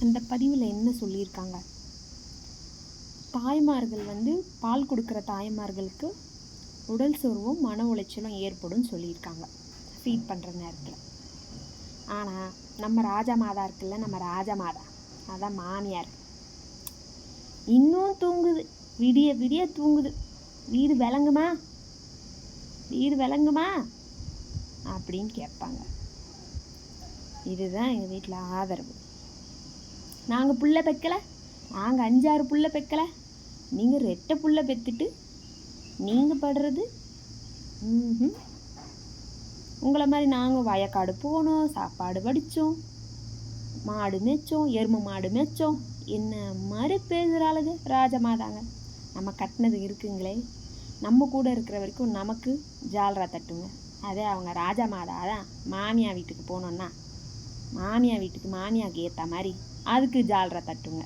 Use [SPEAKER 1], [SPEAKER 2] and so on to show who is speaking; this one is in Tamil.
[SPEAKER 1] அந்த பதிவில் என்ன சொல்லியிருக்காங்க, தாய்மார்கள் பால் கொடுக்குற தாய்மார்களுக்கு உடல் சோர்வும் மன உளைச்சலும் ஏற்படும் சொல்லியிருக்காங்க ஃபீட் பண்ணுற நேரத்தில். ஆனால் நம்ம ராஜமாதா இருக்குல்ல, நம்ம ராஜமாதா அதான் மாமியார் இன்னும் தூங்குது, விடிய விடிய தூங்குது. வீடு விளங்குமா வீடு விளங்குமா அப்படின்னு கேட்பாங்க. இதுதான் எங்கள் வீட்டில் ஆதரவு. நாங்கள் புள்ள பெக்கலை, நாங்கள் 5-6 புள்ள பெக்கலை, நீங்கள் 2 புள்ள பெற்றுட்டு நீங்கள் படுறது. உங்களை மாதிரி நாங்கள் வயக்காடு போனோம், சாப்பாடு வடித்தோம், மாடு மேய்ச்சோம், எருமை மாடு மேய்ச்சோம். என்ன மாதிரி பேசுகிறாளுங்க ராஜமாதாங்க. நம்ம கட்டினது இருக்குங்களே, நம்ம கூட இருக்கிற வரைக்கும் நமக்கு ஜால்ரா தட்டுங்க. அதே அவங்க ராஜமாதா தான் மாமியார் வீட்டுக்கு போனோன்னா மாமியார் வீட்டுக்கு மாமியாருக்கு ஏற்ற மாதிரி அதுக்கு ஜால்ரா தட்டுங்க.